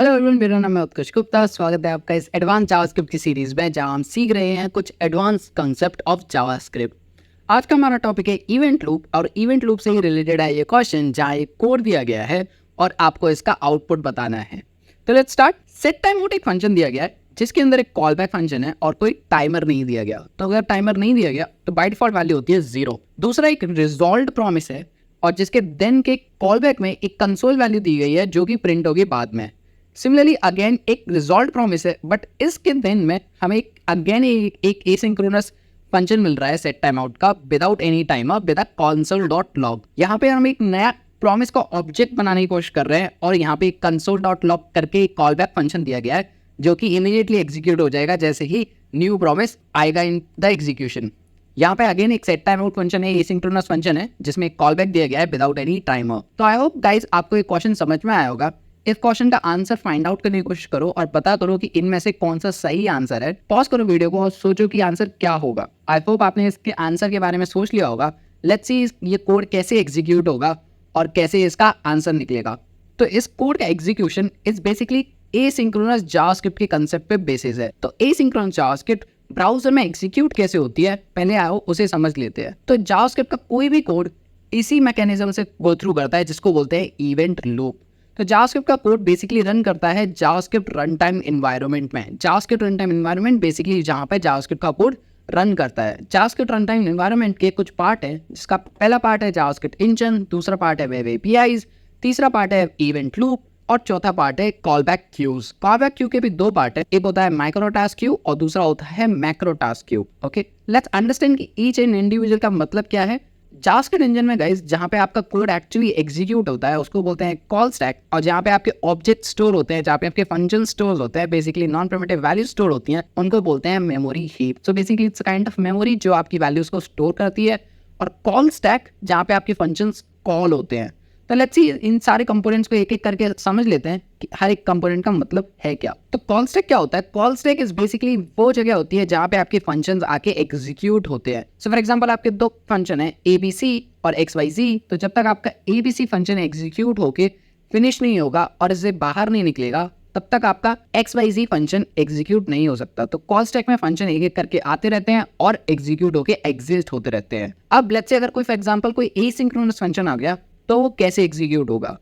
Hello everyone, मेरा नाम है उत्कर्ष गुप्ता। स्वागत है आपका इस एडवांस जावास्क्रिप्ट की सीरीज में, जहां हम सीख रहे हैं कुछ एडवांस कंसेप्ट ऑफ जावास्क्रिप्ट। आज का हमारा टॉपिक है इवेंट लूप, और इवेंट लूप से ही रिलेटेड है ये क्वेश्चन जहां एक कोड दिया गया है और आपको इसका आउटपुट बताना है। तो let's start. Set time out एक फंक्शन दिया गया है जिसके अंदर एक कॉल बैक फंक्शन है और कोई टाइमर नहीं दिया गया। तो अगर टाइमर नहीं दिया गया तो बाय डिफॉल्ट वैल्यू होती है 0। दूसरा एक रिजॉल्व्ड प्रॉमिस है और जिसके देन के कॉल बैक में एक कंसोल वैल्यू दी गई है जो कि प्रिंट होगी बाद में। सिमिलरली अगेन एक रिजॉल्व प्रॉमिस है, बट इसके देन में हमें अगेन एक एसिंक्रोनस फंक्शन मिल रहा है सेट टाइम आउट का without any timer with a console dot log. यहाँ पे हम एक नया प्रॉमिस का ऑब्जेक्ट बनाने की कोशिश कर रहे हैं और यहाँ पे एक कंसोल डॉट लॉग करके एक कॉल बैक फंक्शन दिया गया है जो कि इमीडिएटली एग्जीक्यूट हो जाएगा जैसे ही न्यू प्रॉमिस आएगा इन द एग्जीक्यूशन। यहाँ पे अगेन एक सेट टाइम आउट फंक्शन है, एसिंक्रोनस फंक्शन है जिसमें एक कॉल बैक दिया गया है विदाउट एनी टाइमर। तो आई होप गाइज आपको ये क्वेश्चन समझ में आया होगा। इस क्वेश्चन का आंसर फाइंड आउट करने की कोशिश करो और पता करो कि इनमें से कौन सा सही आंसर है। पॉज करो वीडियो को और सोचो कि आंसर क्या होगा। आई होप आपने इसके आंसर के बारे में सोच लिया होगा। लेट्स सी ये कोड कैसे एग्जीक्यूट होगा और कैसे इसका आंसर निकलेगा। तो इस कोड का execution is basically asynchronous JavaScript के कंसेप्ट पे बेसिस है। तो एसिंक्रोनस जावास्क्रिप्ट ब्राउजर में एग्जीक्यूट कैसे होती है, पहले आओ उसे समझ लेते हैं। तो जावास्क्रिप्ट का कोई भी कोड इसी मैकेनिज्म से गो थ्रू करता है जिसको बोलते हैं इवेंट लूप। तो जावास्क्रिप्ट का कोड बेसिकली रन करता है जावास्क्रिप्ट रन टाइम एनवायरनमेंट में। JavaScript run time environment basically जहाँ पे जावास्क्रिप्ट का कोड रन करता है। जावास्क्रिप्ट रन टाइम एनवायरनमेंट के कुछ पार्ट है, जिसका पहला पार्ट है जावास्क्रिप्ट इंजन, दूसरा पार्ट है वेब एपीआईज, तीसरा पार्ट है इवेंट लूप और चौथा पार्ट है call back queues. Call back queue के भी दो पार्ट है, एक होता है माइक्रो टास्क क्यू और दूसरा होता है macro task queue. Okay, let's understand कि ईच एंड इंडिविजुअल का मतलब क्या है। जावास्क्रिप्ट इंजन में गाइस जहाँ पे आपका कोड एक्चुअली एग्जीक्यूट होता है उसको बोलते हैं कॉल स्टैक, और जहाँ पे आपके ऑब्जेक्ट स्टोर होते हैं, जहाँ पे आपके फंक्शन स्टोर होते हैं, basically non primitive value store होती हैं, उनको बोलते हैं memory heap. So basically it's kind of memory जो आपकी वैल्यूज को स्टोर करती है। और कॉल स्टैक जहाँ पे आपके फंक्शंस कॉल होते हैं। तो लेट्स सी इन सारे कंपोनेंट्स को एक एक करके समझ लेते हैं कि हर एक कंपोनेंट का मतलब है क्या। तो कॉल स्टैक क्या होता है? कॉल स्टैक इज बेसिकली वो जगह होती है जहाँ पे आपके फंक्शंस आके एग्जीक्यूट होते हैं। सो फॉर एग्जांपल आपके दो फंक्शन है ABC और XYZ। तो जब तक आपका ABC फंक्शन एग्जीक्यूट होके फिनिश नहीं होगा और इससे बाहर नहीं निकलेगा तब तक आपका XYZ फंक्शन एग्जीक्यूट नहीं हो सकता। तो कॉल स्टैक में फंक्शन एक एक करके आते रहते हैं और एग्जीक्यूट होके एग्जिस्ट होते रहते हैं। अब लेट्स से अगर कोई फॉर एग्जांपल कोई एसिंक्रोनस फंक्शन आ गया तो वो कैसे एग्जीक्यूट होगा।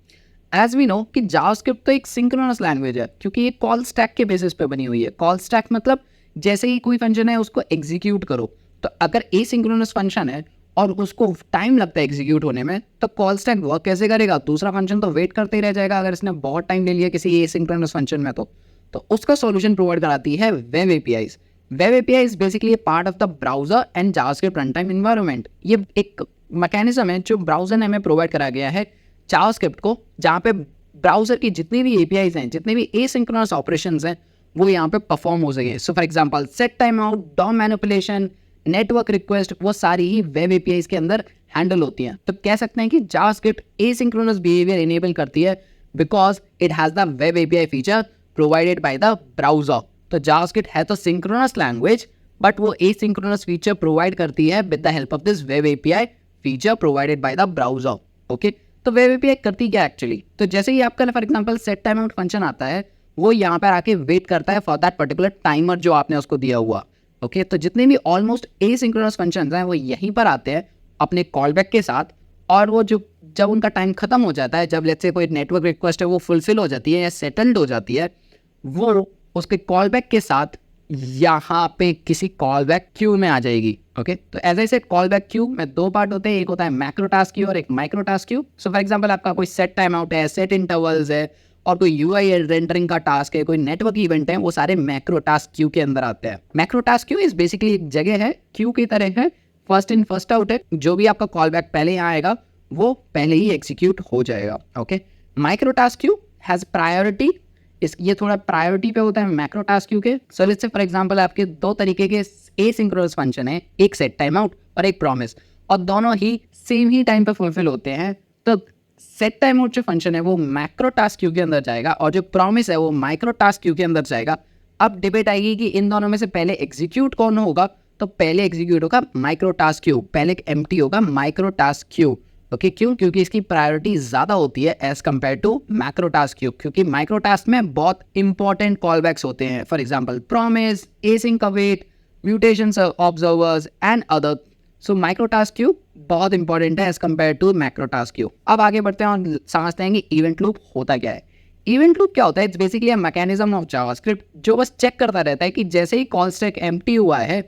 एज वी नो कि जावास्क्रिप्ट तो एक सिंक्रोनस लैंग्वेज है क्योंकि ये कॉल स्टैक के बेसिस पे बनी हुई है। कॉल स्टैक मतलब जैसे ही कोई फंक्शन है उसको एग्जीक्यूट करो। तो अगर एसिंक्रोनस फंक्शन है और उसको टाइम लगता है एग्जीक्यूट होने में, तो कॉल स्टैक वर्क कैसे करेगा? दूसरा फंक्शन तो वेट करते ही रह जाएगा अगर इसने बहुत टाइम ले लिया किसी एसिंक्रोनस फंक्शन में। तो उसका सॉल्यूशन प्रोवाइड कराती है web APIs. Web APIs basically part of the browser and JavaScript run time environment. ये एक मैकेनिज्म है जो ब्राउजर ने हमें प्रोवाइड करा गया है जावास्क्रिप्ट को, जहाँ पे ब्राउजर की जितनी भी एपीआईज हैं, जितने भी एसिंक्रोनस ऑपरेशंस हैं, वो यहाँ पे परफॉर्म हो सके। So for example set time out, DOM manipulation, network request, वो सारी ही वेब एपीआईज के अंदर हैंडल होती हैं। तो कह सकते हैं कि जावास्क्रिप्ट एसिंक्रोनस बिहेवियर इनेबल करती है because it has the web API feature provided by the browser. तो जावास्क्रिप्ट है तो सिंक्रोनस लैंग्वेज, बट वो एसिंक्रोनस फीचर प्रोवाइड करती है with the help of this web API feature provided by the browser. Okay, तो web API करती क्या actually? तो जैसे ही आपका for example set time out function आता है, वो यहाँ पर आके वेट करता है फॉर दैट पर्टिकुलर टाइमर जो आपने उसको दिया हुआ। ओके, तो जितने भी ऑलमोस्ट एसिंक्रोनस फंक्शंस हैं वो यहीं पर आते हैं अपने कॉल बैक के साथ, और वो जो जब उनका टाइम खत्म हो जाता है, जब लेट्स से कोई नेटवर्क रिक्वेस्ट है वो फुलफिल हो जाती है या सेटल्ड हो जाती है, वो उसके कॉल बैक के साथ यहाँ पे किसी कॉल बैक क्यू में आ जाएगी। ओके, तो as I said call back queue में दो पार्ट होते हैं, एक होता है मैक्रो टास्क क्यू और एक micro task Q. So for example आपका कोई सेट टाइम आउट है, सेट इंटरवल्स है और कोई यूआई रेंडरिंग का टास्क है, कोई नेटवर्क इवेंट है, वो सारे मैक्रो टास्क क्यू के अंदर आते हैं। Macro task Q is basically एक जगह है, क्यू की तरह है, फर्स्ट इन फर्स्ट आउट है। जो भी आपका कॉल बैक पहले यहाँ आएगा वो पहले ही एग्जीक्यूट हो जाएगा। Okay, micro task Q has priority, ये थोड़ा प्रायोरिटी पे होता है मैक्रो टास्क क्यू के। So let's say for example आपके दो तरीके के एसिंक्रोनस फंक्शन है, एक सेट टाइम आउट और एक प्रॉमिस, और दोनों ही सेम ही टाइम पे फुलफिल होते हैं। तो सेट टाइम आउट जो फंक्शन है वो मैक्रो टास्क क्यू के अंदर जाएगा और जो प्रॉमिस है वो माइक्रो टास्क क्यू के अंदर जाएगा। अब डिबेट आएगी कि इन दोनों में से पहले एग्जीक्यूट कौन होगा। तो पहले एग्जीक्यूट होगा माइक्रो टास्क क्यू, पहले एम्प्टी होगा माइक्रो टास्क क्यू। ओके क्यों? क्योंकि इसकी प्रायोरिटी ज़्यादा होती है as compare to macro task queue, क्योंकि माइक्रो टास्क में बहुत इंपॉर्टेंट कॉल बैक्स होते हैं, for example promise, async await, mutation observers and other. So micro task queue बहुत इंपॉर्टेंट है as compare to macro task queue. अब आगे बढ़ते हैं और समझते हैं कि इवेंट लूप होता क्या है। इवेंट लूप क्या होता है? It's basically a mechanism of JavaScript जो बस चेक करता रहता है कि जैसे ही कॉल स्टैक एम्प्टी हुआ है,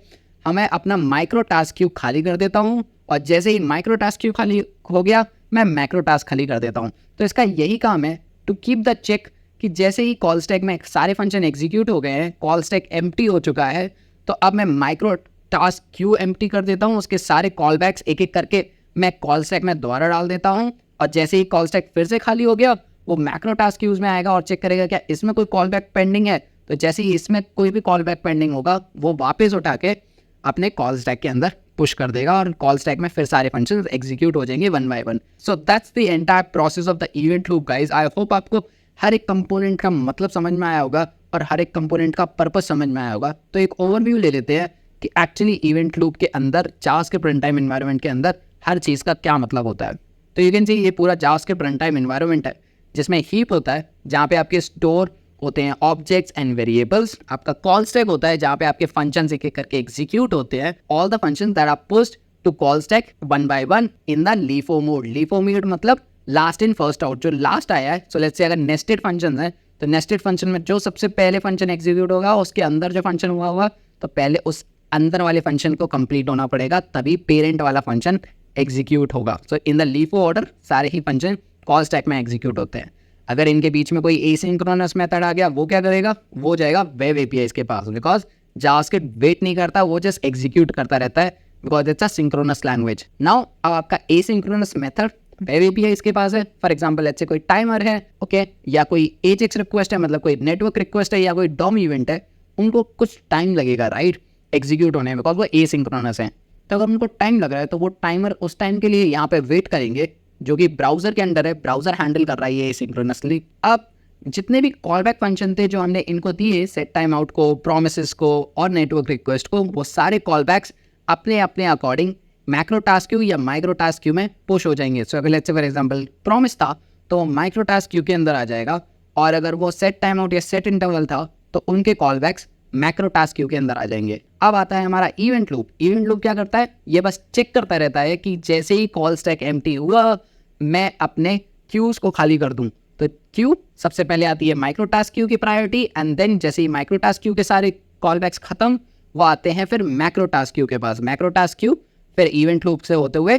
हमें अपना माइक्रो टास्क क्यू खाली कर देता हूँ, और जैसे ही माइक्रो टास्क क्यू खाली हो गया, मैं मैक्रो टास्क खाली कर देता हूँ। तो इसका यही काम है, टू कीप द चेक कि जैसे ही कॉल स्टैक में सारे फंक्शन एग्जीक्यूट हो गए हैं, कॉल स्टैक एम्प्टी हो चुका है, तो अब मैं माइक्रो टास्क क्यू एम्प्टी कर देता हूँ, उसके सारे कॉल बैक्स एक एक करके मैं कॉल स्टैक में दोबारा डाल देता हूँ, और जैसे ही कॉल स्टैक फिर से खाली हो गया, वो मैक्रो टास्क क्यूज में आएगा और चेक करेगा क्या इसमें कोई कॉल बैक पेंडिंग है। तो जैसे ही इसमें कोई भी कॉल बैक पेंडिंग होगा, वो वापस उठा के अपने कॉल स्टैक के अंदर पुश कर देगा, और कॉल स्टैक में फिर सारे फंक्शंस एग्जीक्यूट हो जाएंगे one by one. So that's the entire process of the event loop guys. I hope आपको हर एक कंपोनेंट का मतलब समझ में आया होगा और हर एक कंपोनेंट का पर्पस समझ में आया होगा। तो एक ओवरव्यू ले लेते हैं कि एक्चुअली इवेंट लूप के अंदर जावास्क्रिप्ट रन टाइम एनवायरनमेंट के अंदर हर चीज़ का क्या मतलब होता है। तो यू कैन सी ये पूरा जावास्क्रिप्ट रन टाइम एनवायरनमेंट है, जिसमें हीप होता है जहाँ पे आपके स्टोर होते हैं ऑब्जेक्ट्स एंड वेरिएबल्स, आपका कॉल स्टैक होता है जहाँ पे आपके फंक्शंस एक एक करके एग्जीक्यूट होते हैं, all the functions that are pushed to call stack one by one in the LIFO mode. LIFO mode मतलब लास्ट इन फर्स्ट आउट, जो लास्ट आया है। सो लेट्स से अगर नेस्टेड फंक्शन है, तो नेस्टेड फंक्शन में जो सबसे पहले फंक्शन एग्जीक्यूट होगा, उसके अंदर जो फंक्शन हुआ होगा, तो पहले उस अंदर वाले फंक्शन को कंप्लीट होना पड़ेगा, तभी पेरेंट वाला फंक्शन एग्जीक्यूट होगा। सो इन द लीफो ऑर्डर सारे ही फंक्शन कॉल स्टैक में एग्जीक्यूट होते हैं। अगर इनके बीच में कोई एसिंक्रोनस मेथड आ गया, वो क्या करेगा? वो जाएगा वेब एपीआईज के पास, बिकॉज जावास्क्रिप्ट वेट नहीं करता, वो जस्ट एग्जीक्यूट करता रहता है, because it's a synchronous language. Now अब आपका एसिंक्रोनस मेथड वेब एपीआईज के पास है। फॉर एग्जांपल लेट्स से कोई टाइमर है, ओके, या कोई एजेक्स रिक्वेस्ट है, मतलब कोई नेटवर्क रिक्वेस्ट है, या कोई डॉम इवेंट है, उनको कुछ टाइम लगेगा राइट एग्जीक्यूट होने में, बिकॉज वो एसिंक्रोनस है। तो अगर उनको टाइम लग रहा है, तो वो टाइमर उस टाइम के लिए यहाँ पे वेट करेंगे, जो कि ब्राउजर के अंदर है, ब्राउजर हैंडल कर रहा है ये एसिंक्रोनसली। अब जितने भी कॉलबैक फंक्शन थे जो हमने इनको दिए, सेट टाइम आउट को, प्रोमिसेस को और नेटवर्क रिक्वेस्ट को, वो सारे कॉलबैक्स अपने अपने अकॉर्डिंग मैक्रो टास्क क्यू या माइक्रो टास्क क्यू में पुश हो जाएंगे। सो अगर let's say for example promise था, तो वो माइक्रो टास्क क्यू के अंदर आ जाएगा, और अगर वो सेट टाइम आउट या सेट इंटरवल था, तो उनके कॉलबैक्स मैक्रो टास्क क्यू के अंदर आ जाएंगे। अब आता है हमारा इवेंट लूप। इवेंट लूप क्या करता है? ये बस चेक करता रहता है कि जैसे ही कॉल स्टैक एम्प्टी हुआ, मैं अपने क्यूज को खाली कर दूं। तो क्यू सबसे पहले आती है माइक्रो टास्क क्यू की प्रायोरिटी, एंड देन जैसे ही माइक्रो टास्क क्यू के सारे कॉलबैक्स खत्म, वो आते हैं फिर मैक्रो टास्क क्यू के पास। मैक्रो टास्क क्यू फिर इवेंट लूप से होते हुए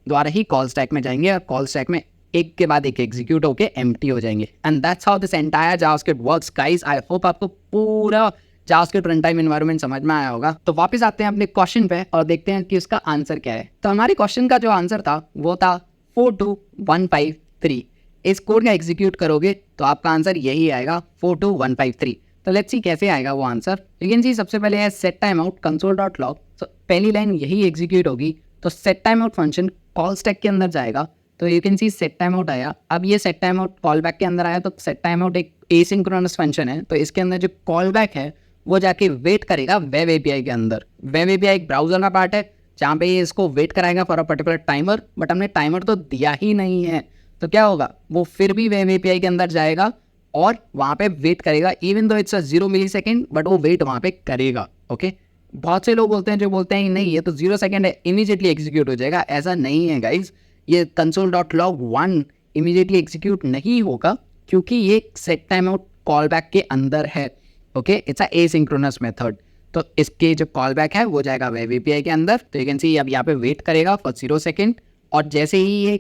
द्वारा ही कॉल स्टैक में जाएंगे, और कॉल स्टैक में एक के बाद एक एग्जीक्यूट होके एम्प्टी हो जाएंगे। And that's how this entire JavaScript works guys. I hope आपको पूरा जावास्क्रिप्ट रन टाइम एनवायरनमेंट समझ में आया होगा। तो वापस आते हैं अपने क्वेश्चन पे और देखते हैं कि उसका आंसर क्या है। तो हमारे क्वेश्चन का जो आंसर था वो था 42153। इस कोड का एग्जीक्यूट करोगे तो आपका आंसर यही आएगा 42153। तो लेट्स सी कैसे आएगा वो आंसर। यू कैन सी सबसे पहले है सेट टाइम आउट console.log। तो पहली लाइन यही एग्जीक्यूट होगी, तो set time out function call stack के अंदर जाएगा, तो you can see set time out आया। अब ये set time out call back के अंदर आया, तो सेट टाइम आउट एक एसिंक्रोनस फंक्शन है, तो इसके अंदर जो कॉल बैक है वो जाके वेट करेगा वेब एपीआई के अंदर। वेब एपीआई एक ब्राउजर का पार्ट है जहाँ पे ये इसको वेट कराएगा for a particular timer, but हमने टाइमर तो दिया ही नहीं है, तो क्या होगा? वो फिर भी वेब एपीआई के अंदर जाएगा और वहाँ पे वेट करेगा, even though it's a 0 millisecond, but वो वेट वहाँ पे करेगा। ओके, बहुत से लोग बोलते हैं जो बोलते हैं नहीं ये तो 0 सेकंड है, इमीडिएटली एग्जीक्यूट हो जाएगा। ऐसा नहीं है गाइज, ये console.log1 इमीडिएटली एग्जीक्यूट नहीं होगा, क्योंकि ये set time out call back के अंदर है। Okay, it's a asynchronous method. तो इसके जो कॉल बैक है वो जाएगा वेब एपीआई के अंदर, तो यू कैन सी अब यहाँ पे वेट करेगा फॉर 0 सेकंड, और जैसे ही ये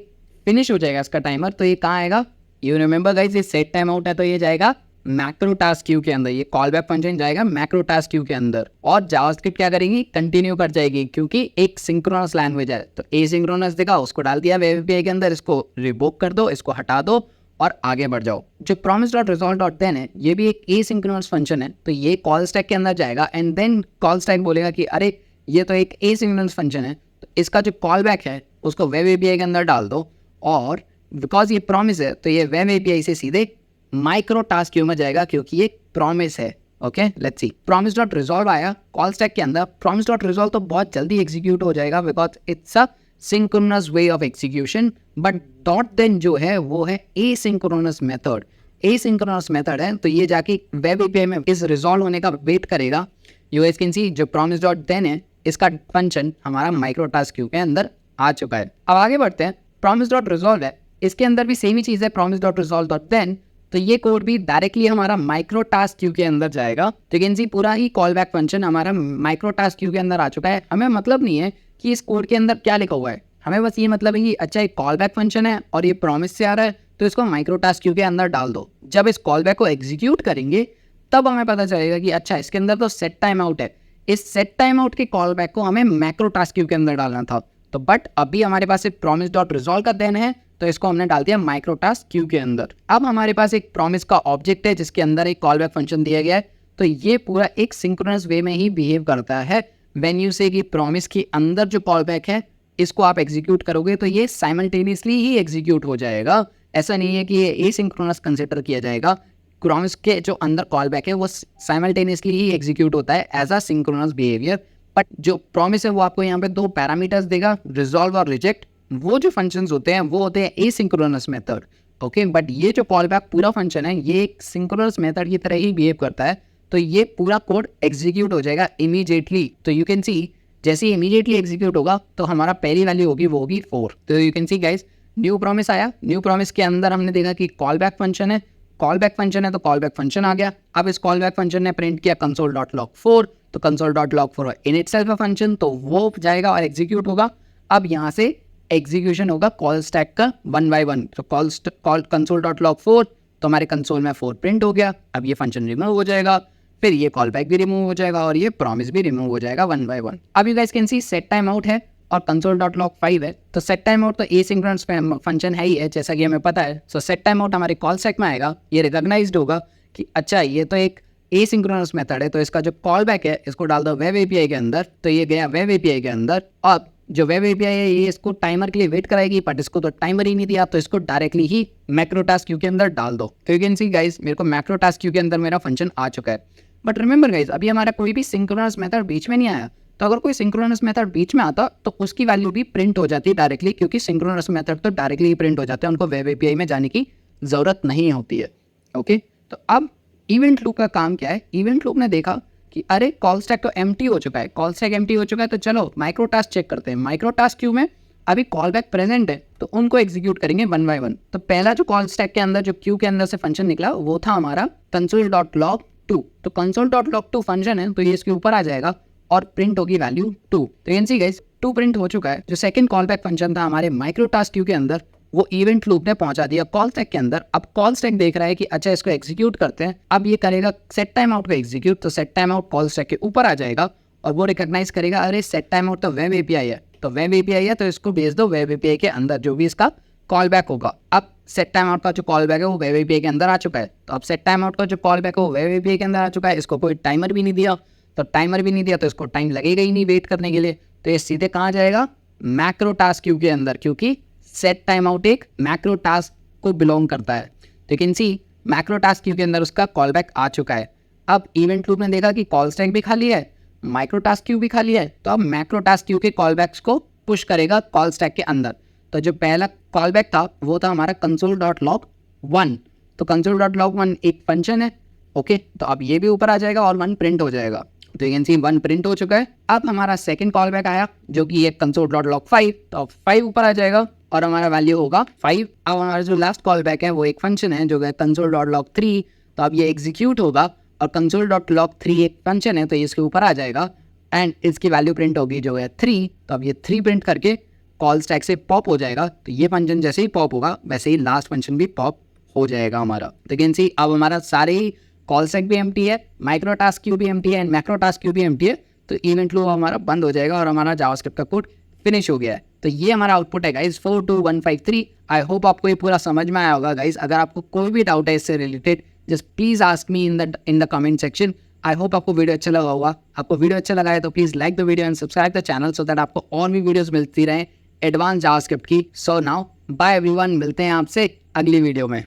फिनिश हो जाएगा इसका टाइमर, तो ये कहाँ आएगा? यू रिमेंबर गाइज, ये सेट टाइम आउट है, तो ये जाएगा मैक्रो टास्क क्यू के अंदर। ये कॉल बैक फंक्शन जाएगा मैक्रो टास्क क्यू के अंदर, और जावास्क्रिप्ट क्या करेगी? कंटिन्यू कर जाएगी, क्योंकि एक सिंक्रोनस लैंग्वेज है। तो एसिंक्रोनस देखा, उसको डाल दिया वेब एपीआई के अंदर, इसको रिवोक कर दो, इसको हटा दो और आगे बढ़ जाओ। जो promise.result.then है, ये भी एक एसिंक्रोनस फंक्शन है, तो ये कॉल स्टैक के अंदर जाएगा, एंड देन कॉल स्टैक बोलेगा कि अरे ये तो एक एसिंक्रोनस फंक्शन है, तो इसका जो कॉल बैक है उसको वेब एपीआई के अंदर डाल दो, और बिकॉज ये प्रॉमिस है तो ये वेब एपीआई से सीधे माइक्रो टास्क क्यू में जाएगा, क्योंकि ये प्रॉमिस है। ओके, लेट्स सी, promise.resolve आया कॉल स्टैक के अंदर। promise.resolve तो बहुत जल्दी एग्जीक्यूट हो जाएगा, because it's a synchronous way of execution, but dot then जो है वो है एसिंक्रोनस मेथड। एसिंक्रोनस मेथड है तो ये जाके वेब एपीआई में इस रिजॉल्व होने का वेट करेगा। यू गाइस कैन सी जो प्रॉमिस डॉट देन है इसका फंक्शन हमारा माइक्रो टास्क क्यू के अंदर आ चुका है। अब आगे बढ़ते हैं, प्रॉमिस डॉट रिजॉल्व है, इसके अंदर भी सेम ही चीज़ है, promise dot resolve dot then. तो ये कोड भी डायरेक्टली हमारा माइक्रो टास्क क्यू के अंदर जाएगा। तो कैन सी पूरा ही कॉल बैक फंक्शन हमारा माइक्रो टास्क क्यू के अंदर आ चुका है। हमें मतलब नहीं है कि इस कोड के अंदर क्या लिखा हुआ है, हमें बस ये मतलब है कि अच्छा एक कॉल बैक फंक्शन है और ये प्रॉमिस से आ रहा है तो इसको माइक्रो टास्क क्यू के अंदर डाल दो। जब इस कॉल बैक को एग्जीक्यूट करेंगे तब हमें पता चलेगा कि अच्छा इसके अंदर तो सेट टाइम आउट है, इस सेट टाइम आउट के कॉल बैक को हमें मैक्रो टास्क क्यू के अंदर डालना था। तो बट अभी हमारे पास एक प्रॉमिस डॉट रिजॉल्व का देन है तो इसको हमने डाल दिया माइक्रो टास्क क्यू के अंदर। अब हमारे पास एक प्रॉमिस का ऑब्जेक्ट है जिसके अंदर एक कॉल बैक फंक्शन दिया गया है। तो ये पूरा एक सिंक्रोनस वे में ही बिहेव करता है। व्हेन यू से कि प्रॉमिस के अंदर जो कॉल बैक है इसको आप एग्जीक्यूट करोगे तो ये साइमल्टेनियसली ही एग्जीक्यूट हो जाएगा। ऐसा नहीं है कि ये एसिंक्रोनस कंसिडर किया जाएगा। प्रॉमिस के जो अंदर कॉल बैक है वो साइमल्टेनियसली ही एग्जीक्यूट होता है as a synchronous behaviour. But जो प्रॉमिस है वो आपको यहाँ पे दो पैरामीटर्स देगा, रिजॉल्व और रिजेक्ट। वो जो फंक्शंस होते हैं वो होते हैं एसिंक्रोनस मेथड। ओके, बट ये जो कॉल बैक पूरा फंक्शन है ये एक सिंक्रोनस मेथड की तरह ही बिहेव करता है। तो ये पूरा कोड एग्जीक्यूट हो जाएगा इमीडिएटली। तो यू कैन सी जैसे ही इमीडिएटली एग्जीक्यूट होगा तो हमारा पहली वैल्यू होगी वो होगी 4। तो you can see guys new promise आया, न्यू प्रॉमिस के अंदर हमने देखा कि कॉल बैक फंक्शन है, कॉल बैक फंक्शन है तो कॉल बैक फंक्शन आ गया। अब इस कॉल बैक फंक्शन ने प्रिंट किया कंसोल डॉट लॉग 4, तो console dot log 4 in itself a function, तो वो जाएगा और एग्जीक्यूट होगा। अब यहाँ से एग्जीक्यूशन होगा कॉल स्टैक का 1 by 1। तो कॉल कंसोल डॉट लॉग 4 तो हमारे कंसोल में 4 प्रिंट हो गया। अब ये फंक्शन रिमूव हो जाएगा, फिर ये कॉल बैक भी रिमूव हो जाएगा और ये प्रॉमिस भी रिमूव हो जाएगा 1 by 1। अब you guys can see set time out है और कंसोल डॉट लॉग 5 है। तो सेट टाइम आउट तो एसिंक्रोनस फंक्शन है ही है जैसा कि हमें पता है। सो सेट टाइम आउट हमारे कॉल स्टैक में आएगा, ये रिकॉग्नाइज्ड होगा कि अच्छा ये तो एक एसिंक्रोनस मेथड है तो इसका जो कॉल बैक है इसको डाल दो वेब एपीआई के अंदर। तो ये गया वेब एपीआई के अंदर। अब जो वेब एपीआई है ये इसको टाइमर के लिए वेट कराएगी, बट इसको तो टाइमर ही नहीं दिया तो इसको डायरेक्टली ही मैक्रो टास्क क्यू के अंदर डाल दो। तो यू कैन सी गाइस मेरे को मैक्रो टास्क क्यू के अंदर मेरा फंक्शन आ चुका है। बट रिमेंबर गाइस अभी हमारा कोई भी सिंक्रोनस मेथड बीच में नहीं आया। तो अगर कोई सिंक्रोनस मेथड बीच में आता तो उसकी वैल्यू भी प्रिंट हो जाती डायरेक्टली, क्योंकि सिंक्रोनस मेथड तो डायरेक्टली ही प्रिंट हो जाते हैं, उनको वेब एपीआई में जाने की ज़रूरत नहीं होती है। ओके, तो अब इवेंट लूप का काम क्या है? इवेंट लूप ने देखा कि अरे कॉल स्टैक तो एम्प्टी हो चुका है, कॉल स्टैक एम्प्टी हो चुका है, तो चलो माइक्रो टास्क चेक करते हैं। माइक्रो टास्क क्यू में अभी कॉल बैक प्रेजेंट है तो उनको एग्जीक्यूट करेंगे 1 by 1। तो पहला जो कॉल स्टैक के अंदर जो क्यू के अंदर से फंक्शन निकला वो था हमारा कंसोल डॉट लॉग 2। तो कंसोल डॉट लॉग 2 फंक्शन है तो ये इसके ऊपर आ जाएगा और प्रिंट होगी वैल्यू 2। तो कैन सी गाइस 2 प्रिंट हो चुका है। जो सेकंड कॉल बैक फंक्शन था हमारे माइक्रो टास्क क्यू के अंदर वो इवेंट लूप ने पहुंचा दिया कॉल स्टैक के अंदर। अब कॉल स्टैक देख रहा है कि अच्छा इसको एग्जीक्यूट करते हैं। अब ये करेगा सेट टाइम आउट को एग्जीक्यूट, तो set time out call stack के ऊपर आ जाएगा और वो रिकॉग्नाइज करेगा अरे सेट टाइम आउट तो वेब एपीआई है, तो वेब एपीआई है तो इसको भेज दो वेब एपीआई के अंदर जो भी इसका कॉल बैक होगा। अब सेट टाइम आउट का जो कॉल बैक है वो वेब एपीआई के अंदर आ चुका है। तो अब सेट टाइम आउट का जो कॉल बैक है वो वेब एपीआई के अंदर आ चुका है। इसको कोई टाइमर भी नहीं दिया, तो टाइमर भी नहीं दिया तो इसको टाइम लगेगा ही नहीं वेट करने के लिए। तो ये सीधे कहाँ जाएगा? मैक्रो टास्क क्यू के अंदर, क्योंकि सेट टाइम आउट एक मैक्रो टास्क को बिलोंग करता है। तो can see macro task Q के अंदर उसका कॉल बैक आ चुका है। अब इवेंट लूप ने देखा कि कॉल स्टैक भी खाली है, माइक्रो टास्क क्यू भी खाली है, तो अब मैक्रो टास्क क्यू के कॉल बैक्स को पुश करेगा कॉल स्टैक के अंदर। तो जो पहला कॉल बैक था वो था हमारा कंसोल डॉट लॉग 1। तो कंसोल डॉट लॉग 1 एक फंक्शन है। ओके, तो अब ये भी ऊपर आ जाएगा और 1 प्रिंट हो जाएगा। तो यू कैन सी 1 प्रिंट हो चुका है। अब हमारा सेकंड कॉल बैक आया जो कि एक कंसोल डॉट लॉग 5, तो अब 5 ऊपर आ जाएगा और हमारा वैल्यू होगा 5। अब हमारा जो लास्ट कॉल बैक है वो एक फंक्शन है जो है कंसोल डॉट लॉग 3, तो अब ये एग्जीक्यूट होगा और कंसोल डॉट लॉग 3 एक फंक्शन है तो ये इसके ऊपर आ जाएगा एंड इसकी वैल्यू प्रिंट होगी जो है 3। तो अब ये 3 प्रिंट करके कॉल स्टैक से पॉप हो जाएगा। तो ये फंक्शन जैसे ही पॉप होगा वैसे ही लास्ट फंक्शन भी पॉप हो जाएगा हमारा। तो कैन सी अब हमारा सारे ही कॉल स्टैक भी एम्प्टी है, माइक्रो टास्क क्यू भी एम्प्टी है एंड मैक्रो टास्क क्यू भी एम्प्टी है। तो इवेंट लूप हमारा बंद हो जाएगा और हमारा जावास्क्रिप्ट का कोड फिनिश हो गया है। तो ये हमारा आउटपुट है गाइज 42153। आई होप आपको ये पूरा समझ में आया होगा गाइज। अगर आपको कोई भी डाउट है इससे related just please ask me in the comment section. I hope आपको वीडियो अच्छा लगा होगा। आपको वीडियो अच्छा लगा है तो please like the video and subscribe the channel so that आपको और भी वीडियोस मिलती रहें एडवांस जावास्क्रिप्ट की। सो नाउ बाय एवरीवन, मिलते हैं आपसे अगली वीडियो में।